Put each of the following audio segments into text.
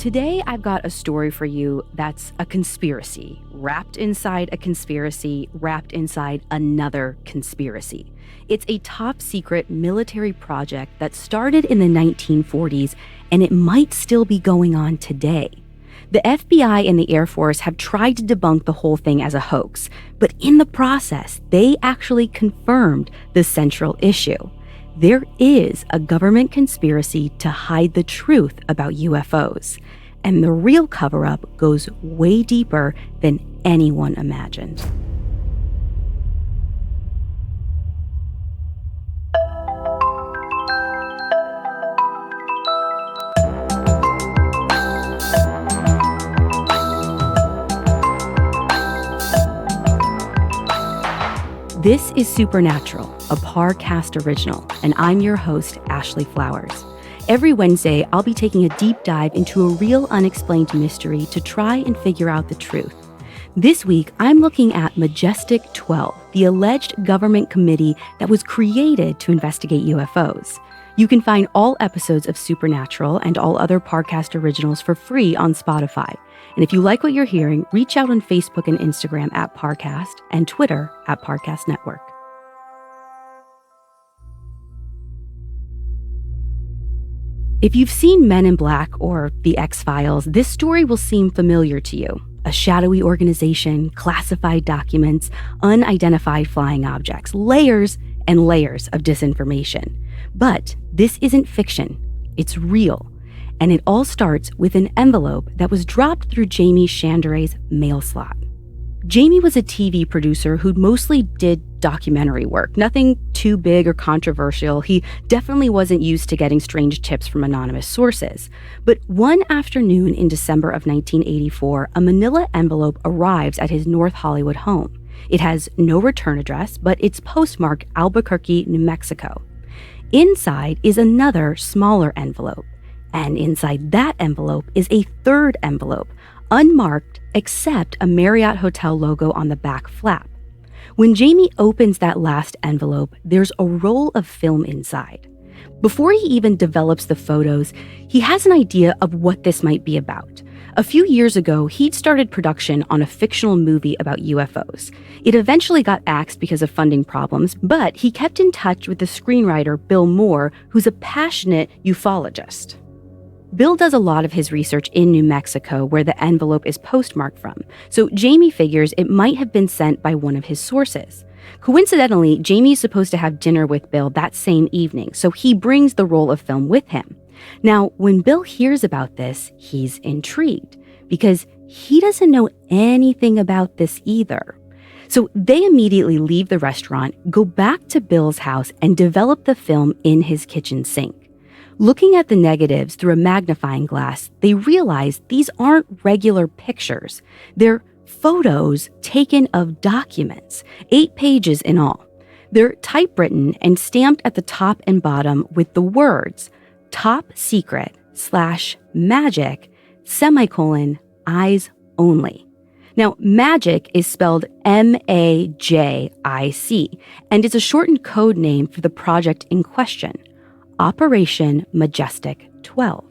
Today, I've got a story for you that's a conspiracy, wrapped inside a conspiracy, wrapped inside another conspiracy. It's a top secret military project that started in the 1940s, and it might still be going on today. The FBI and the Air Force have tried to debunk the whole thing as a hoax, but in the process, they actually confirmed the central issue. There is a government conspiracy to hide the truth about UFOs, and the real cover-up goes way deeper than anyone imagined. This is Supernatural, a Parcast original, and I'm your host, Ashley Flowers. Every Wednesday, I'll be taking a deep dive into a real unexplained mystery to try and figure out the truth. This week, I'm looking at Majestic 12, the alleged government committee that was created to investigate UFOs. You can find all episodes of Supernatural and all other Parcast originals for free on Spotify. And if you like what you're hearing, reach out on Facebook and Instagram at Parcast and Twitter at Parcast Network. If you've seen Men in Black or The X-Files, this story will seem familiar to you. A shadowy organization, classified documents, unidentified flying objects, layers and layers of disinformation. But this isn't fiction, it's real. And it all starts with an envelope that was dropped through Jamie Chandra's mail slot. Jamie was a TV producer who mostly did documentary work, nothing too big or controversial. He definitely wasn't used to getting strange tips from anonymous sources. But one afternoon in December of 1984, a manila envelope arrives at his North Hollywood home. It has no return address, but it's postmarked Albuquerque, New Mexico. Inside is another smaller envelope. And inside that envelope is a third envelope, unmarked except a Marriott Hotel logo on the back flap. When Jamie opens that last envelope, there's a roll of film inside. Before he even develops the photos, he has an idea of what this might be about. A few years ago, he'd started production on a fictional movie about UFOs. It eventually got axed because of funding problems, but he kept in touch with the screenwriter Bill Moore, who's a passionate ufologist. Bill does a lot of his research in New Mexico, where the envelope is postmarked from, so Jamie figures it might have been sent by one of his sources. Coincidentally, Jamie is supposed to have dinner with Bill that same evening, so he brings the roll of film with him. Now, when Bill hears about this, he's intrigued, because he doesn't know anything about this either. So they immediately leave the restaurant, go back to Bill's house, and develop the film in his kitchen sink. Looking at the negatives through a magnifying glass, they realize these aren't regular pictures. They're photos taken of documents, 8 pages in all. They're typewritten and stamped at the top and bottom with the words, top secret / magic, ; eyes only. Now, magic is spelled MAJIC, and it's a shortened code name for the project in question, Operation Majestic 12.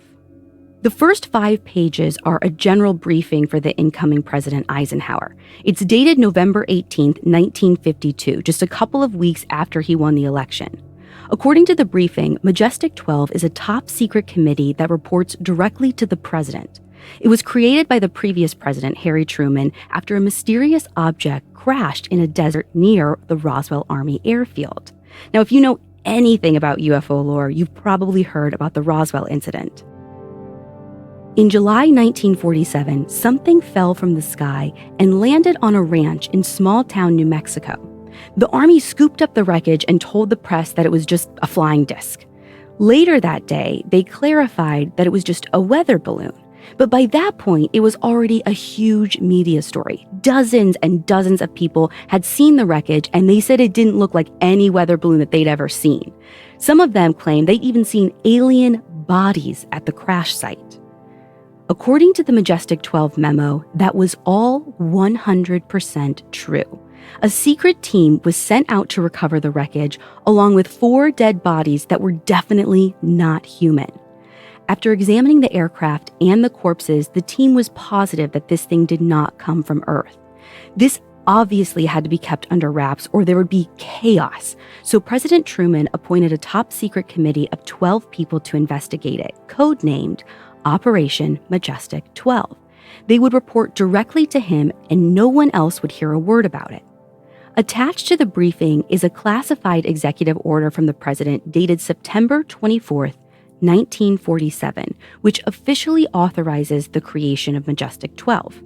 The first 5 pages are a general briefing for the incoming President Eisenhower. It's dated November 18, 1952, just a couple of weeks after he won the election. According to the briefing, Majestic 12 is a top-secret committee that reports directly to the president. It was created by the previous president, Harry Truman, after a mysterious object crashed in a desert near the Roswell Army airfield. Now, if you know anything about UFO lore, you've probably heard about the Roswell incident. In July 1947, something fell from the sky and landed on a ranch in small-town New Mexico. The Army scooped up the wreckage and told the press that it was just a flying disc. Later that day, they clarified that it was just a weather balloon. But by that point, it was already a huge media story. Dozens and dozens of people had seen the wreckage, and they said it didn't look like any weather balloon that they'd ever seen. Some of them claimed they'd even seen alien bodies at the crash site. According to the Majestic 12 memo, that was all 100% true. A secret team was sent out to recover the wreckage, along with 4 dead bodies that were definitely not human. After examining the aircraft and the corpses, the team was positive that this thing did not come from Earth. This obviously had to be kept under wraps or there would be chaos. So President Truman appointed a top-secret committee of 12 people to investigate it, codenamed Operation Majestic 12. They would report directly to him and no one else would hear a word about it. Attached to the briefing is a classified executive order from the president dated September 24th, 1947, which officially authorizes the creation of Majestic 12.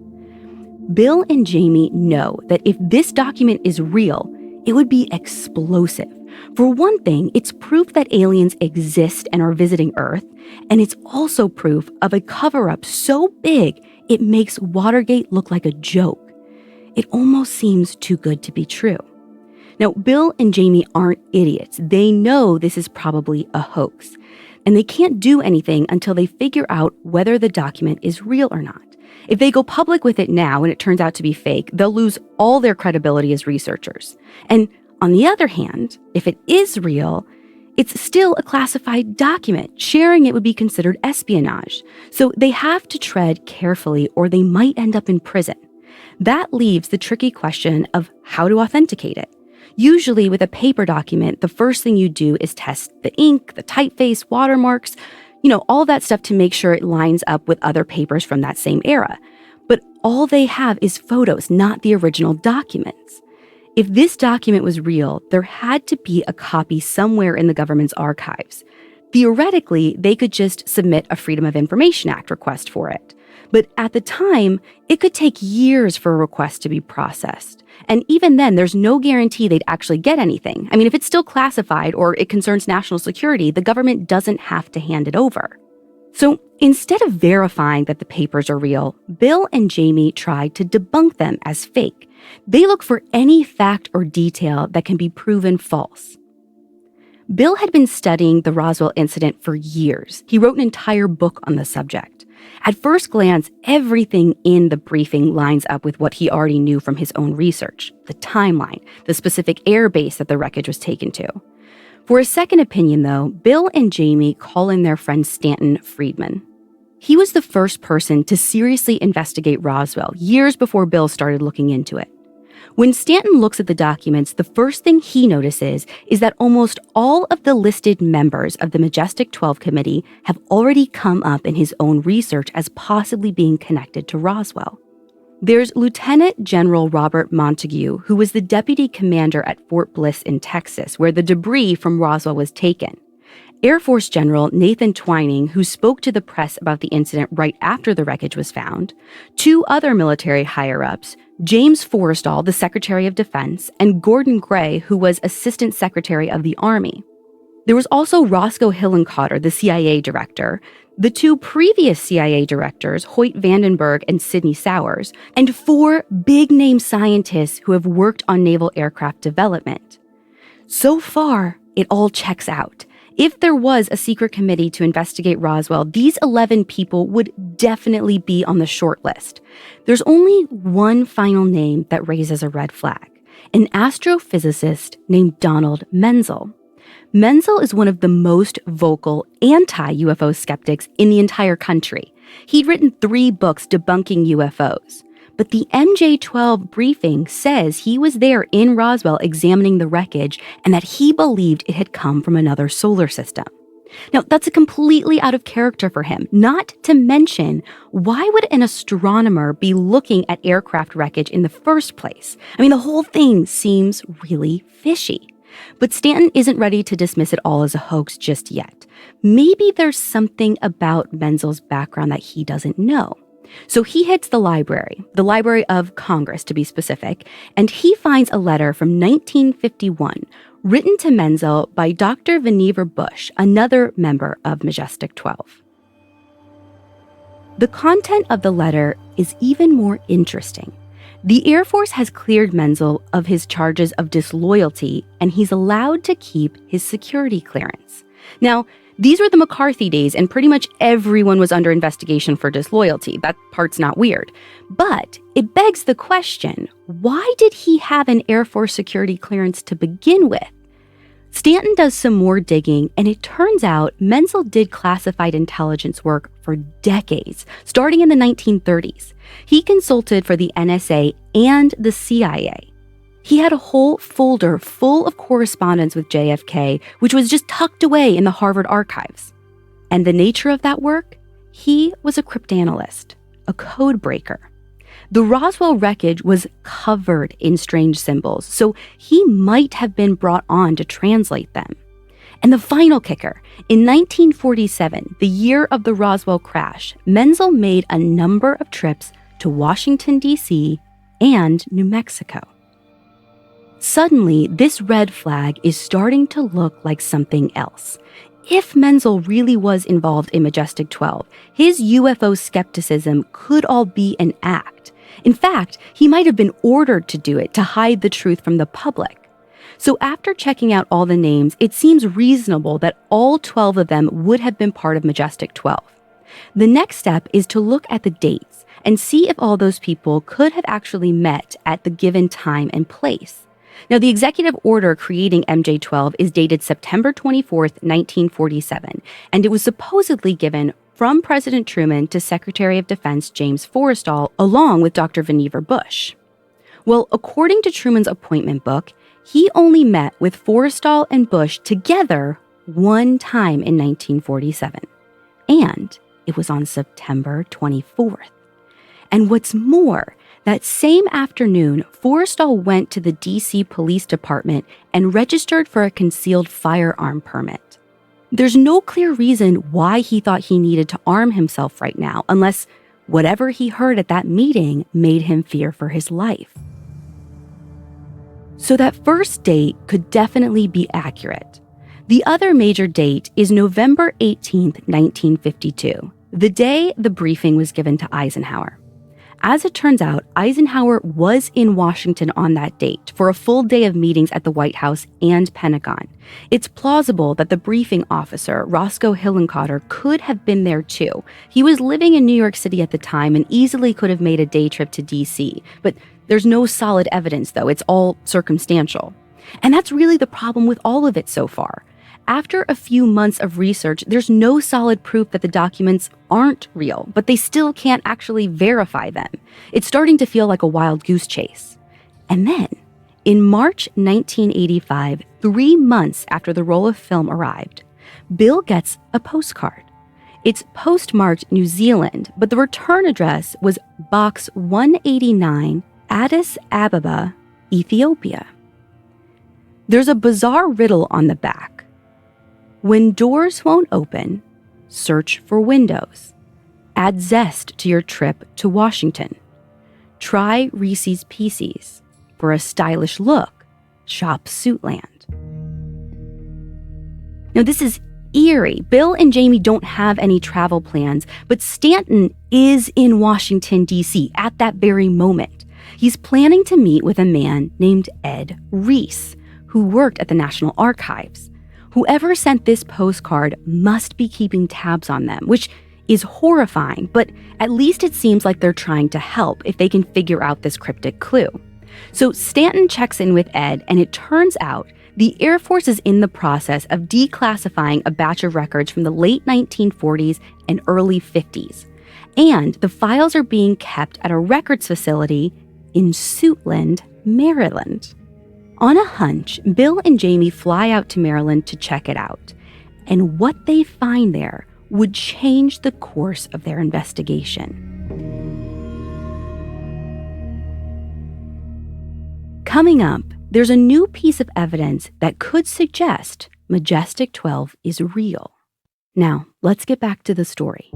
Bill and Jamie know that if this document is real, it would be explosive. For one thing, it's proof that aliens exist and are visiting Earth, and it's also proof of a cover-up so big it makes Watergate look like a joke. It almost seems too good to be true. Now, Bill and Jamie aren't idiots. They know this is probably a hoax, and they can't do anything until they figure out whether the document is real or not. If they go public with it now and it turns out to be fake, they'll lose all their credibility as researchers. And on the other hand, if it is real, it's still a classified document. Sharing it would be considered espionage. So they have to tread carefully or they might end up in prison. That leaves the tricky question of how to authenticate it. Usually with a paper document, the first thing you do is test the ink, the typeface, watermarks, all that stuff to make sure it lines up with other papers from that same era. But all they have is photos, not the original documents. If this document was real, there had to be a copy somewhere in the government's archives. Theoretically, they could just submit a Freedom of Information Act request for it. But at the time, it could take years for a request to be processed. And even then, there's no guarantee they'd actually get anything. I mean, if it's still classified or it concerns national security, the government doesn't have to hand it over. So instead of verifying that the papers are real, Bill and Jamie tried to debunk them as fake. They look for any fact or detail that can be proven false. Bill had been studying the Roswell incident for years. He wrote an entire book on the subject. At first glance, everything in the briefing lines up with what he already knew from his own research, the timeline, the specific air base that the wreckage was taken to. For a second opinion, though, Bill and Jamie call in their friend Stanton Friedman. He was the first person to seriously investigate Roswell years before Bill started looking into it. When Stanton looks at the documents, the first thing he notices is that almost all of the listed members of the Majestic 12 committee have already come up in his own research as possibly being connected to Roswell. There's Lieutenant General Robert Montague, who was the deputy commander at Fort Bliss in Texas, where the debris from Roswell was taken. Air Force General Nathan Twining, who spoke to the press about the incident right after the wreckage was found, two other military higher-ups, James Forrestal, the Secretary of Defense, and Gordon Gray, who was Assistant Secretary of the Army. There was also Roscoe Hillenkotter, the CIA director, the two previous CIA directors, Hoyt Vandenberg and Sidney Sowers, and four big-name scientists who have worked on naval aircraft development. So far, it all checks out. If there was a secret committee to investigate Roswell, these 11 people would definitely be on the short list. There's only one final name that raises a red flag, an astrophysicist named Donald Menzel. Menzel is one of the most vocal anti-UFO skeptics in the entire country. He'd written 3 books debunking UFOs. But the MJ-12 briefing says he was there in Roswell examining the wreckage and that he believed it had come from another solar system. Now, that's a completely out of character for him, not to mention, why would an astronomer be looking at aircraft wreckage in the first place? I mean, the whole thing seems really fishy. But Stanton isn't ready to dismiss it all as a hoax just yet. Maybe there's something about Menzel's background that he doesn't know. So he hits the Library of Congress to be specific, and he finds a letter from 1951 written to Menzel by Dr. Vannevar Bush, another member of Majestic 12. The content of the letter is even more interesting. The Air Force has cleared Menzel of his charges of disloyalty, and he's allowed to keep his security clearance. Now, these were the McCarthy days, and pretty much everyone was under investigation for disloyalty. That part's not weird. But it begs the question, why did he have an Air Force security clearance to begin with? Stanton does some more digging, and it turns out Menzel did classified intelligence work for decades, starting in the 1930s. He consulted for the NSA and the CIA. He had a whole folder full of correspondence with JFK, which was just tucked away in the Harvard archives. And the nature of that work? He was a cryptanalyst, a code breaker. The Roswell wreckage was covered in strange symbols, so he might have been brought on to translate them. And the final kicker, in 1947, the year of the Roswell crash, Menzel made a number of trips to Washington, D.C. and New Mexico. Suddenly, this red flag is starting to look like something else. If Menzel really was involved in Majestic 12, his UFO skepticism could all be an act. In fact, he might have been ordered to do it to hide the truth from the public. So after checking out all the names, it seems reasonable that all 12 of them would have been part of Majestic 12. The next step is to look at the dates and see if all those people could have actually met at the given time and place. Now, the executive order creating MJ-12 is dated September 24th, 1947, and it was supposedly given from President Truman to Secretary of Defense James Forrestal, along with Dr. Vannevar Bush. Well, according to Truman's appointment book, he only met with Forrestal and Bush together one time in 1947, and it was on September 24th. And what's more, that same afternoon, Forrestal went to the D.C. Police Department and registered for a concealed firearm permit. There's no clear reason why he thought he needed to arm himself right now, unless whatever he heard at that meeting made him fear for his life. So that first date could definitely be accurate. The other major date is November 18th, 1952, the day the briefing was given to Eisenhower. As it turns out, Eisenhower was in Washington on that date for a full day of meetings at the White House and Pentagon. It's plausible that the briefing officer, Roscoe Hillenkotter, could have been there too. He was living in New York City at the time and easily could have made a day trip to D.C. But there's no solid evidence, though. It's all circumstantial. And that's really the problem with all of it so far. After a few months of research, there's no solid proof that the documents aren't real, but they still can't actually verify them. It's starting to feel like a wild goose chase. And then, in March 1985, 3 months after the roll of film arrived, Bill gets a postcard. It's postmarked New Zealand, but the return address was Box 189, Addis Ababa, Ethiopia. There's a bizarre riddle on the back. When doors won't open, search for windows. Add zest to your trip to Washington. Try Reese's Pieces. For a stylish look, shop Suitland. Now, this is eerie. Bill and Jamie don't have any travel plans, but Stanton is in Washington, D.C. at that very moment. He's planning to meet with a man named Ed Reese, who worked at the National Archives. Whoever sent this postcard must be keeping tabs on them, which is horrifying, but at least it seems like they're trying to help if they can figure out this cryptic clue. So Stanton checks in with Ed, and it turns out the Air Force is in the process of declassifying a batch of records from the late 1940s and early 50s. And the files are being kept at a records facility in Suitland, Maryland. On a hunch, Bill and Jamie fly out to Maryland to check it out. And what they find there would change the course of their investigation. Coming up, there's a new piece of evidence that could suggest Majestic 12 is real. Now, let's get back to the story.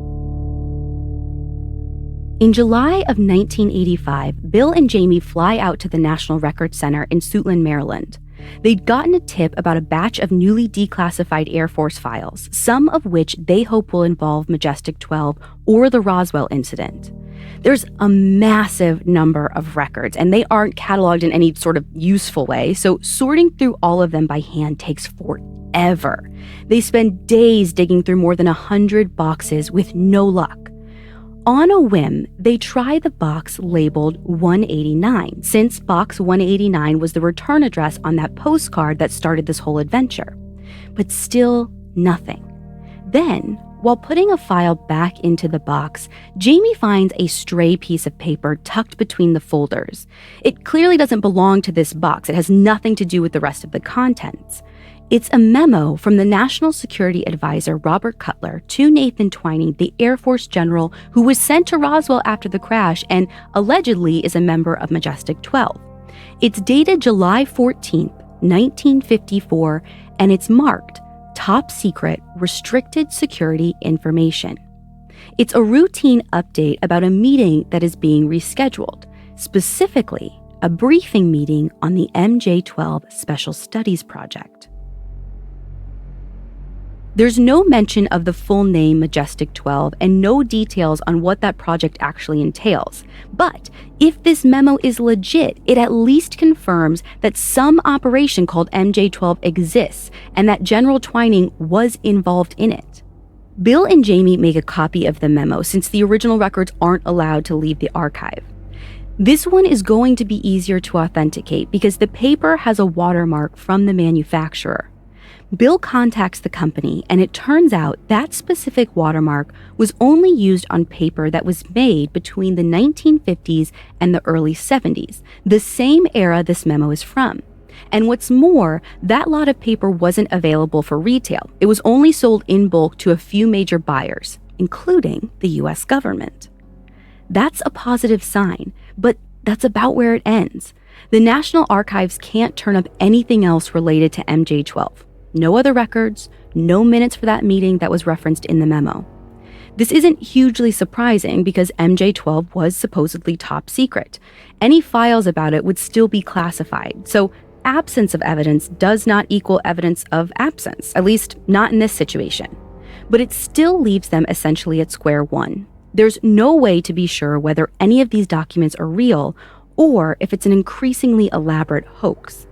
In July of 1985, Bill and Jamie fly out to the National Records Center in Suitland, Maryland. They'd gotten a tip about a batch of newly declassified Air Force files, some of which they hope will involve Majestic 12 or the Roswell incident. There's a massive number of records, and they aren't cataloged in any sort of useful way, so sorting through all of them by hand takes forever. They spend days digging through more than 100 boxes with no luck. On a whim, they try the box labeled 189, since box 189 was the return address on that postcard that started this whole adventure. But still nothing. Then, while putting a file back into the box, Jamie finds a stray piece of paper tucked between the folders. It clearly doesn't belong to this box. It has nothing to do with the rest of the contents. It's a memo from the National Security Advisor Robert Cutler to Nathan Twining, the Air Force general who was sent to Roswell after the crash and allegedly is a member of Majestic 12. It's dated July 14th, 1954, and it's marked Top Secret Restricted Security Information. It's a routine update about a meeting that is being rescheduled, specifically a briefing meeting on the MJ-12 Special Studies Project. There's no mention of the full name Majestic 12 and no details on what that project actually entails. But if this memo is legit, it at least confirms that some operation called MJ-12 exists and that General Twining was involved in it. Bill and Jamie make a copy of the memo since the original records aren't allowed to leave the archive. This one is going to be easier to authenticate because the paper has a watermark from the manufacturer. Bill contacts the company, and it turns out that specific watermark was only used on paper that was made between the 1950s and the early 70s, the same era this memo is from. And what's more, that lot of paper wasn't available for retail. It was only sold in bulk to a few major buyers, including the US government. That's a positive sign, but that's about where it ends. The National Archives can't turn up anything else related to MJ-12. No other records, no minutes for that meeting that was referenced in the memo. This isn't hugely surprising because MJ-12 was supposedly top secret. Any files about it would still be classified, so absence of evidence does not equal evidence of absence, at least not in this situation. But it still leaves them essentially at square one. There's no way to be sure whether any of these documents are real or if it's an increasingly elaborate hoax.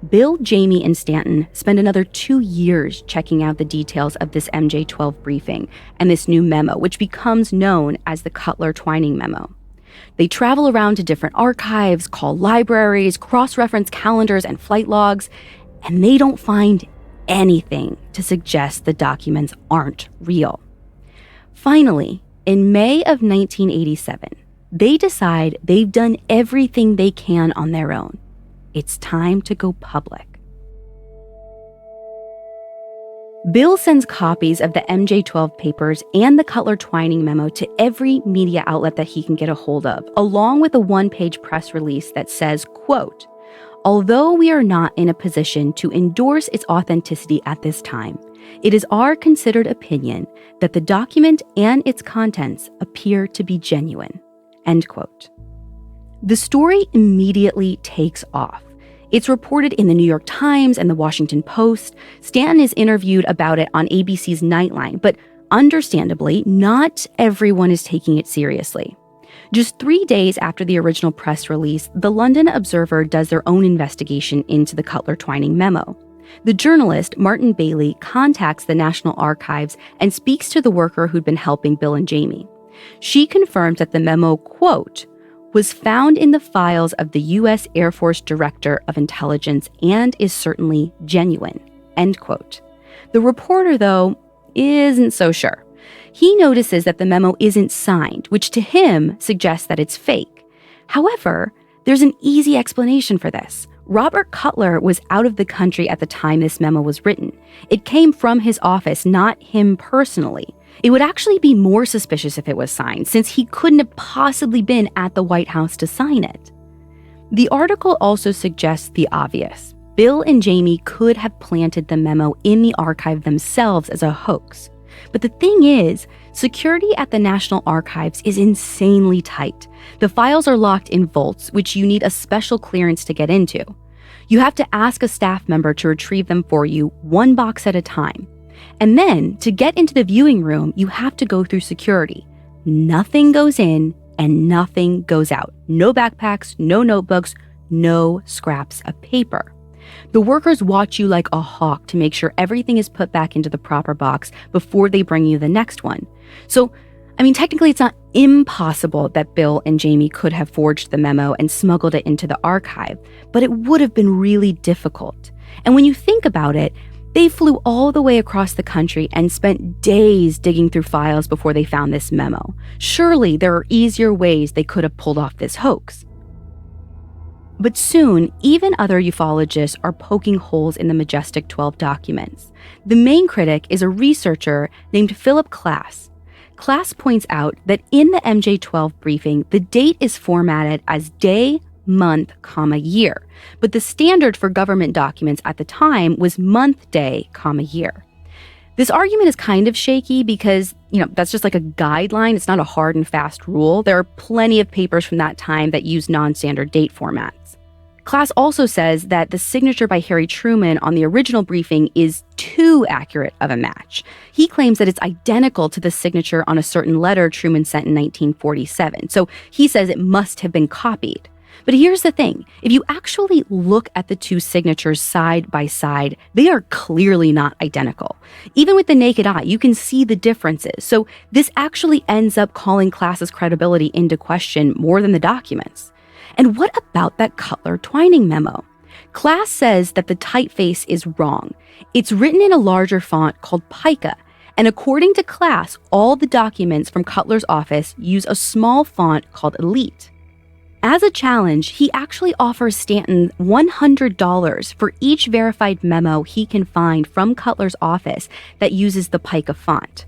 Bill, Jamie, and Stanton spend another 2 years checking out the details of this MJ-12 briefing and this new memo, which becomes known as the Cutler-Twining memo. They travel around to different archives, call libraries, cross-reference calendars and flight logs, and they don't find anything to suggest the documents aren't real. Finally, in May of 1987, they decide they've done everything they can on their own. It's time to go public. Bill sends copies of the MJ-12 papers and the Cutler-Twining memo to every media outlet that he can get a hold of, along with a one-page press release that says, quote, "Although we are not in a position to endorse its authenticity at this time, it is our considered opinion that the document and its contents appear to be genuine." End quote. The story immediately takes off. It's reported in the New York Times and the Washington Post. Stanton is interviewed about it on ABC's Nightline, but understandably, not everyone is taking it seriously. Just 3 days after the original press release, the London Observer does their own investigation into the Cutler-Twining memo. The journalist, Martin Bailey, contacts the National Archives and speaks to the worker who'd been helping Bill and Jamie. She confirms that the memo, quote, was found in the files of the U.S. Air Force Director of Intelligence and is certainly genuine, end quote. The reporter, though, isn't so sure. He notices that the memo isn't signed, which to him suggests that it's fake. However, there's an easy explanation for this. Robert Cutler was out of the country at the time this memo was written. It came from his office, not him personally. It would actually be more suspicious if it was signed, since he couldn't have possibly been at the White House to sign it. The article also suggests the obvious. Bill and Jamie could have planted the memo in the archive themselves as a hoax. But the thing is, security at the National Archives is insanely tight. The files are locked in vaults, which you need a special clearance to get into. You have to ask a staff member to retrieve them for you, one box at a time. And then, to get into the viewing room, you have to go through security. Nothing goes in and nothing goes out. No backpacks, no notebooks, no scraps of paper. The workers watch you like a hawk to make sure everything is put back into the proper box before they bring you the next one. So, I mean, technically, it's not impossible that Bill and Jamie could have forged the memo and smuggled it into the archive, but it would have been really difficult. And when you think about it, they flew all the way across the country and spent days digging through files before they found this memo. Surely there are easier ways they could have pulled off this hoax. But soon, even other ufologists are poking holes in the Majestic 12 documents. The main critic is a researcher named Philip Klass. Klass points out that in the MJ-12 briefing, the date is formatted as day, month, year, but the standard for government documents at the time was month, day, year. This argument is kind of shaky because, that's just like a guideline. It's not a hard and fast rule. There are plenty of papers from that time that use non-standard date formats. Klass also says that the signature by Harry Truman on the original briefing is too accurate of a match. He claims that it's identical to the signature on a certain letter Truman sent in 1947, so he says it must have been copied. But here's the thing, if you actually look at the two signatures side by side, they are clearly not identical. Even with the naked eye, you can see the differences, so this actually ends up calling Klass's credibility into question more than the documents. And what about that Cutler Twining memo? Klass says that the typeface is wrong. It's written in a larger font called pica, and according to Klass, all the documents from Cutler's office use a small font called Elite. As a challenge, he actually offers Stanton $100 for each verified memo he can find from Cutler's office that uses the pica font.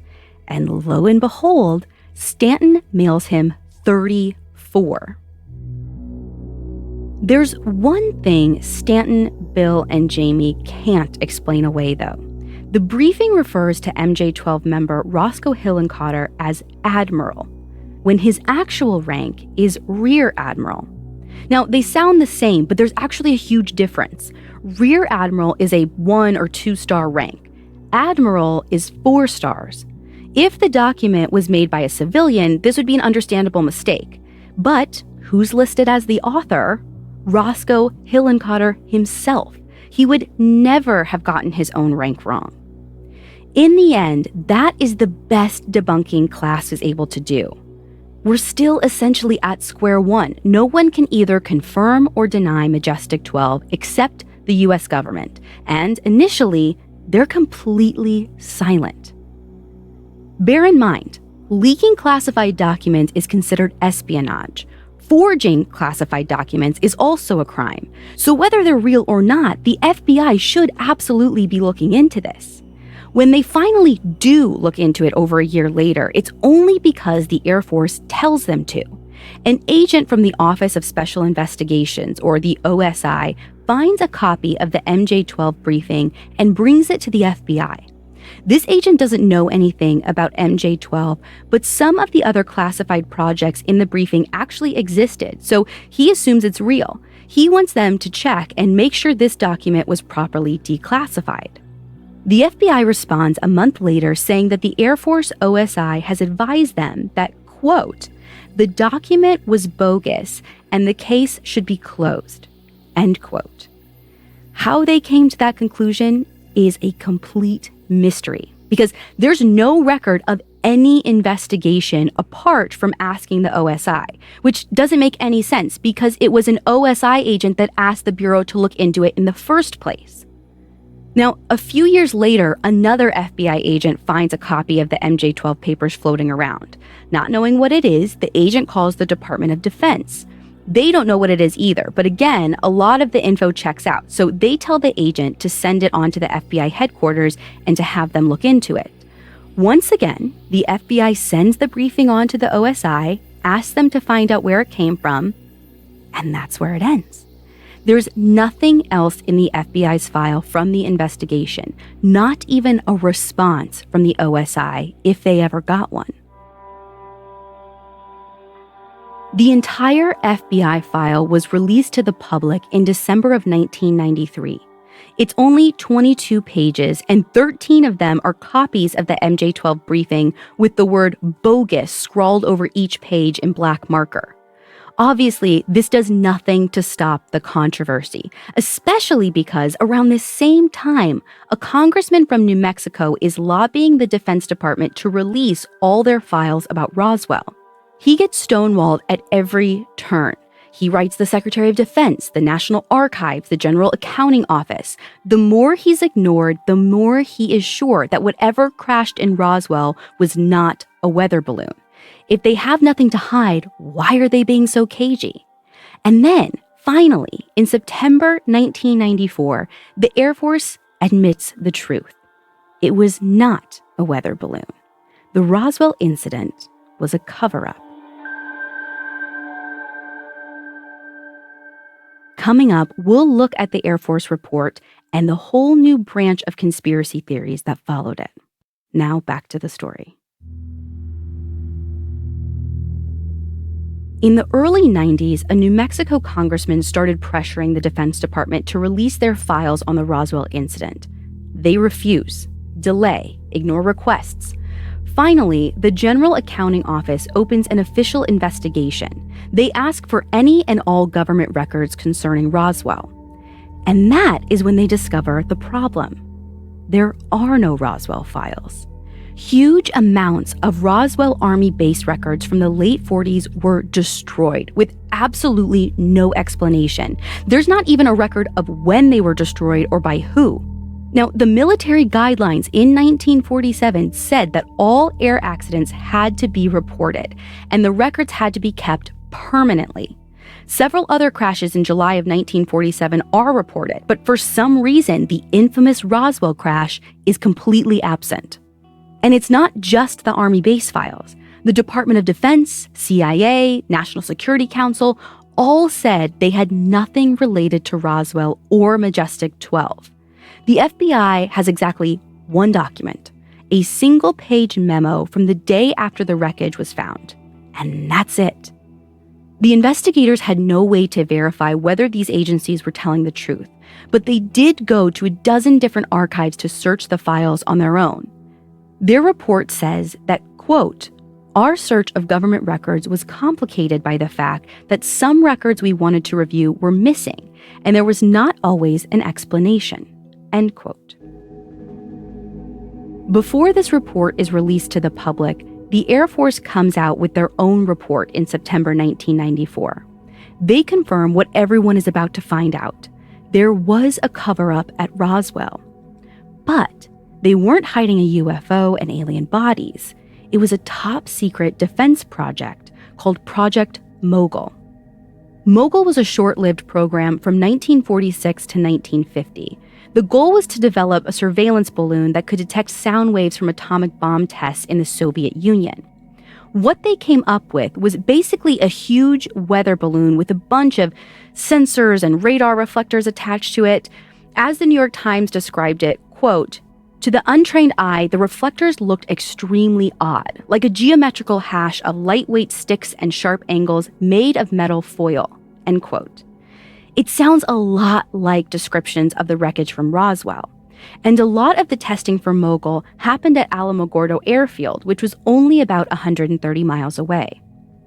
And lo and behold, Stanton mails him 34. There's one thing Stanton, Bill, and Jamie can't explain away, though. The briefing refers to MJ-12 member Roscoe Hillenkotter as Admiral, when his actual rank is Rear Admiral. Now, they sound the same, but there's actually a huge difference. Rear Admiral is a 1 or 2 star rank. Admiral is 4 stars. If the document was made by a civilian, this would be an understandable mistake. But who's listed as the author? Roscoe Hillenkotter himself. He would never have gotten his own rank wrong. In the end, that is the best debunking Klass is able to do. We're still essentially at square one. No one can either confirm or deny Majestic 12 except the US government. And initially, they're completely silent. Bear in mind, leaking classified documents is considered espionage. Forging classified documents is also a crime. So whether they're real or not, the FBI should absolutely be looking into this. When they finally do look into it over a year later, it's only because the Air Force tells them to. An agent from the Office of Special Investigations, or the OSI, finds a copy of the MJ-12 briefing and brings it to the FBI. This agent doesn't know anything about MJ-12, but some of the other classified projects in the briefing actually existed, so he assumes it's real. He wants them to check and make sure this document was properly declassified. The FBI responds a month later saying that the Air Force OSI has advised them that, quote, the document was bogus and the case should be closed, end quote. How they came to that conclusion is a complete mystery because there's no record of any investigation apart from asking the OSI, which doesn't make any sense because it was an OSI agent that asked the Bureau to look into it in the first place. Now, a few years later, another FBI agent finds a copy of the MJ-12 papers floating around. Not knowing what it is, the agent calls the Department of Defense. They don't know what it is either, but again, a lot of the info checks out, so they tell the agent to send it on to the FBI headquarters and to have them look into it. Once again, the FBI sends the briefing on to the OSI, asks them to find out where it came from, and that's where it ends. There's nothing else in the FBI's file from the investigation, not even a response from the OSI, if they ever got one. The entire FBI file was released to the public in December of 1993. It's only 22 pages, and 13 of them are copies of the MJ-12 briefing with the word bogus scrawled over each page in black marker. Obviously, this does nothing to stop the controversy, especially because around this same time, a congressman from New Mexico is lobbying the Defense Department to release all their files about Roswell. He gets stonewalled at every turn. He writes the Secretary of Defense, the National Archives, the General Accounting Office. The more he's ignored, the more he is sure that whatever crashed in Roswell was not a weather balloon. If they have nothing to hide, why are they being so cagey? And then, finally, in September 1994, the Air Force admits the truth. It was not a weather balloon. The Roswell incident was a cover-up. Coming up, we'll look at the Air Force report and the whole new branch of conspiracy theories that followed it. Now back to the story. In the early 90s, a New Mexico congressman started pressuring the Defense Department to release their files on the Roswell incident. They refuse, delay, ignore requests. Finally, the General Accounting Office opens an official investigation. They ask for any and all government records concerning Roswell. And that is when they discover the problem. There are no Roswell files. Huge amounts of Roswell Army base records from the late 40s were destroyed with absolutely no explanation. There's not even a record of when they were destroyed or by who. Now, the military guidelines in 1947 said that all air accidents had to be reported, and the records had to be kept permanently. Several other crashes in July of 1947 are reported, but for some reason, the infamous Roswell crash is completely absent. And it's not just the Army base files. The Department of Defense, CIA, National Security Council all said they had nothing related to Roswell or Majestic 12. The FBI has exactly one document, a single-page memo from the day after the wreckage was found. And that's it. The investigators had no way to verify whether these agencies were telling the truth, but they did go to a dozen different archives to search the files on their own. Their report says that, quote, "Our search of government records was complicated by the fact that some records we wanted to review were missing, and there was not always an explanation," end quote. Before this report is released to the public, the Air Force comes out with their own report in September 1994. They confirm what everyone is about to find out. There was a cover-up at Roswell. But they weren't hiding a UFO and alien bodies. It was a top-secret defense project called Project Mogul. Mogul was a short-lived program from 1946 to 1950. The goal was to develop a surveillance balloon that could detect sound waves from atomic bomb tests in the Soviet Union. What they came up with was basically a huge weather balloon with a bunch of sensors and radar reflectors attached to it. As the New York Times described it, quote, "To the untrained eye, the reflectors looked extremely odd, like a geometrical hash of lightweight sticks and sharp angles made of metal foil," end quote. It sounds a lot like descriptions of the wreckage from Roswell. And a lot of the testing for Mogul happened at Alamogordo Airfield, which was only about 130 miles away.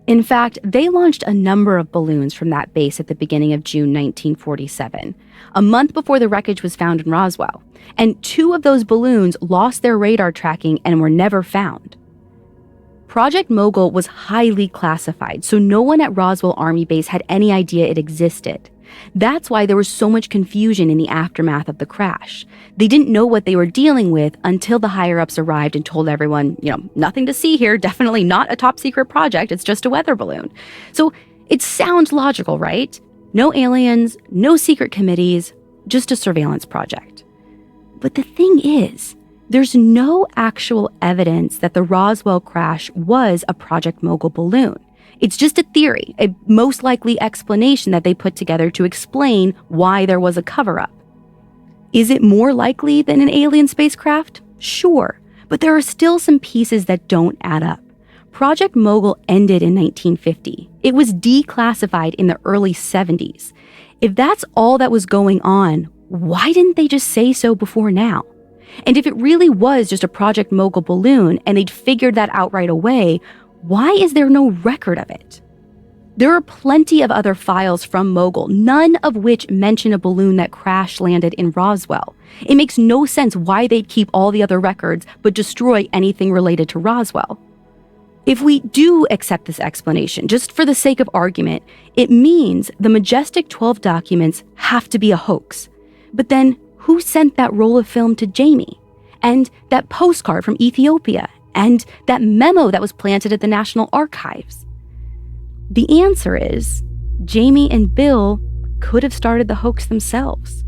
In fact, they launched a number of balloons from that base at the beginning of June 1947, a month before the wreckage was found in Roswell. And 2 of those balloons lost their radar tracking and were never found. Project Mogul was highly classified, so no one at Roswell Army Base had any idea it existed. That's why there was so much confusion in the aftermath of the crash. They didn't know what they were dealing with until the higher-ups arrived and told everyone, nothing to see here, definitely not a top-secret project, it's just a weather balloon. So it sounds logical, right? No aliens, no secret committees, just a surveillance project. But the thing is, there's no actual evidence that the Roswell crash was a Project Mogul balloon. It's just a theory, a most likely explanation that they put together to explain why there was a cover-up. Is it more likely than an alien spacecraft? Sure, but there are still some pieces that don't add up. Project Mogul ended in 1950. It was declassified in the early 70s. If that's all that was going on, why didn't they just say so before now? And if it really was just a Project Mogul balloon and they'd figured that out right away, why is there no record of it? There are plenty of other files from Mogul, none of which mention a balloon that crash landed in Roswell. It makes no sense why they'd keep all the other records but destroy anything related to Roswell. If we do accept this explanation, just for the sake of argument, it means the Majestic 12 documents have to be a hoax. But then, who sent that roll of film to Jamie? And that postcard from Ethiopia? And that memo that was planted at the National Archives? The answer is, Jamie and Bill could have started the hoax themselves.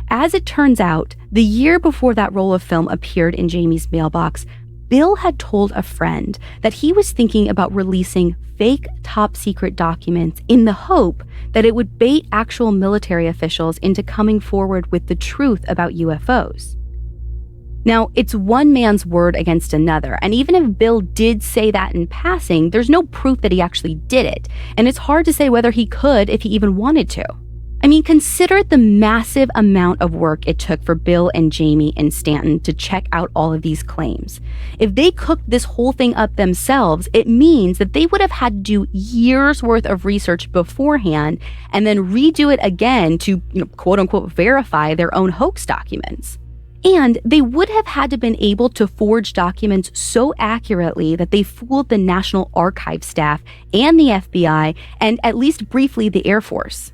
As it turns out, the year before that roll of film appeared in Jamie's mailbox, Bill had told a friend that he was thinking about releasing fake top-secret documents in the hope that it would bait actual military officials into coming forward with the truth about UFOs. Now, it's one man's word against another, and even if Bill did say that in passing, there's no proof that he actually did it, and it's hard to say whether he could if he even wanted to. I mean, consider the massive amount of work it took for Bill and Jamie and Stanton to check out all of these claims. If they cooked this whole thing up themselves, it means that they would have had to do years worth of research beforehand and then redo it again to, quote unquote, verify their own hoax documents. And they would have had to been able to forge documents so accurately that they fooled the National Archives staff and the FBI and at least briefly the Air Force.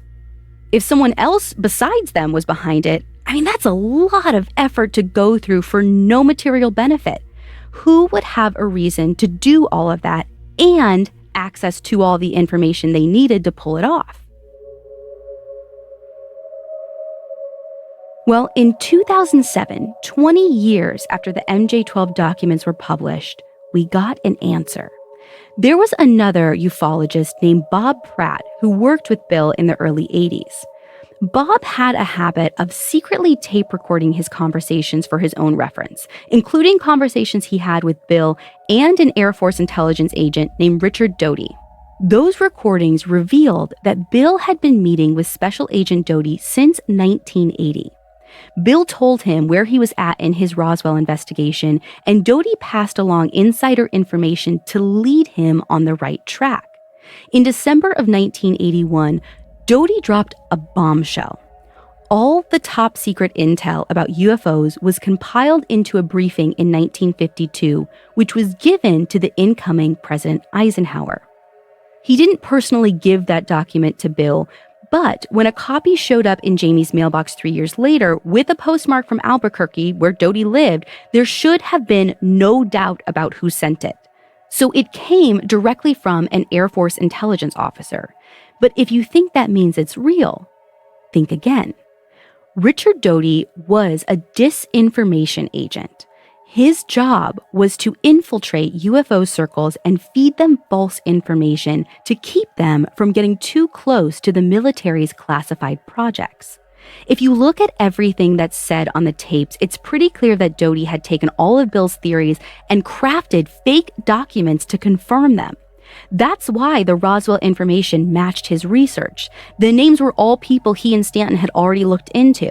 If someone else besides them was behind it, that's a lot of effort to go through for no material benefit. Who would have a reason to do all of that and access to all the information they needed to pull it off? Well, in 2007, 20 years after the MJ-12 documents were published, we got an answer. There was another ufologist named Bob Pratt who worked with Bill in the early 80s. Bob had a habit of secretly tape recording his conversations for his own reference, including conversations he had with Bill and an Air Force intelligence agent named Richard Doty. Those recordings revealed that Bill had been meeting with Special Agent Doty since 1980. Bill told him where he was at in his Roswell investigation, and Doty passed along insider information to lead him on the right track. In December of 1981, Doty dropped a bombshell. All the top secret intel about UFOs was compiled into a briefing in 1952, which was given to the incoming President Eisenhower. He didn't personally give that document to Bill, but when a copy showed up in Jamie's mailbox 3 years later with a postmark from Albuquerque, where Doty lived, there should have been no doubt about who sent it. So it came directly from an Air Force intelligence officer. But if you think that means it's real, think again. Richard Doty was a disinformation agent. His job was to infiltrate UFO circles and feed them false information to keep them from getting too close to the military's classified projects. If you look at everything that's said on the tapes, it's pretty clear that Doty had taken all of Bill's theories and crafted fake documents to confirm them. That's why the Roswell information matched his research. The names were all people he and Stanton had already looked into.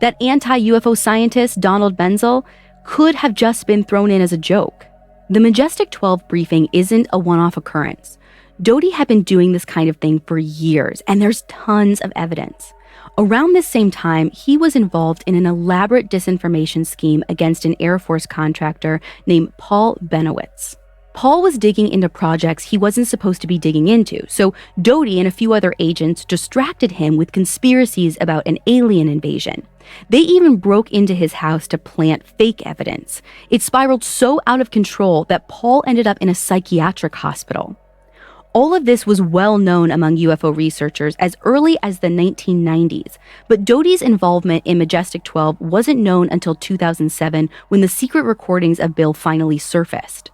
That anti-UFO scientist, Donald Benzel, could have just been thrown in as a joke. The Majestic 12 briefing isn't a one-off occurrence. Doty had been doing this kind of thing for years, and there's tons of evidence. Around this same time, he was involved in an elaborate disinformation scheme against an Air Force contractor named Paul Benowitz. Paul was digging into projects he wasn't supposed to be digging into, so Doty and a few other agents distracted him with conspiracies about an alien invasion. They even broke into his house to plant fake evidence. It spiraled so out of control that Paul ended up in a psychiatric hospital. All of this was well known among UFO researchers as early as the 1990s, but Doty's involvement in Majestic 12 wasn't known until 2007 when the secret recordings of Bill finally surfaced.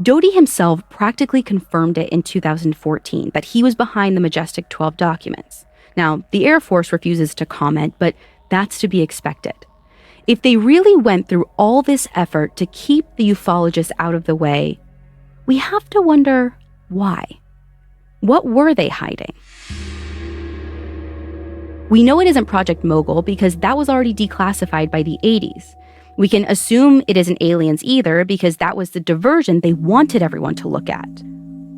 Doty himself practically confirmed it in 2014 that he was behind the Majestic 12 documents. Now, the Air Force refuses to comment, but that's to be expected. If they really went through all this effort to keep the ufologists out of the way, we have to wonder why. What were they hiding? We know it isn't Project Mogul because that was already declassified by the 80s. We can assume it isn't aliens either because that was the diversion they wanted everyone to look at.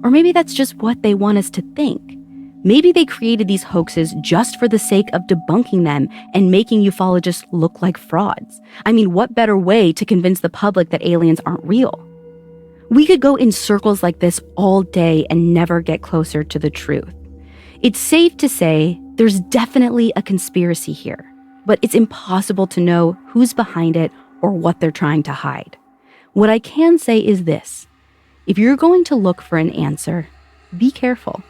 Or maybe that's just what they want us to think. Maybe they created these hoaxes just for the sake of debunking them and making ufologists look like frauds. I mean, what better way to convince the public that aliens aren't real? We could go in circles like this all day and never get closer to the truth. It's safe to say there's definitely a conspiracy here, but it's impossible to know who's behind it or what they're trying to hide. What I can say is this: if you're going to look for an answer, be careful.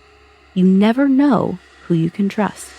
You never know who you can trust.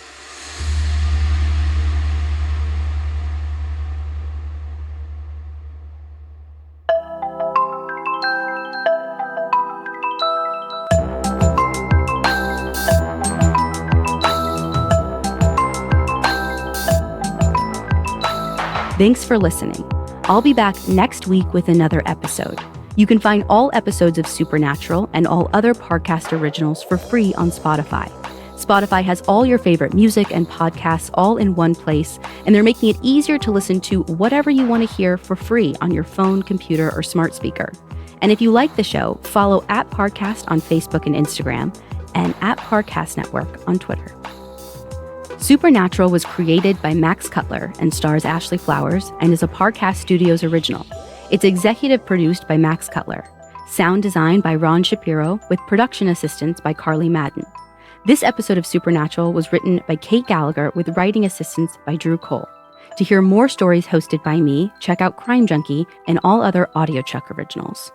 Thanks for listening. I'll be back next week with another episode. You can find all episodes of Supernatural and all other Parcast originals for free on Spotify. Spotify has all your favorite music and podcasts all in one place, and they're making it easier to listen to whatever you want to hear for free on your phone, computer, or smart speaker. And if you like the show, follow @Parcast on Facebook and Instagram, and @Parcast Network on Twitter. Supernatural was created by Max Cutler and stars Ashley Flowers and is a Parcast Studios original. It's executive produced by Max Cutler. Sound design by Ron Shapiro with production assistance by Carly Madden. This episode of Supernatural was written by Kate Gallagher with writing assistance by Drew Cole. To hear more stories hosted by me, check out Crime Junkie and all other AudioChuck originals.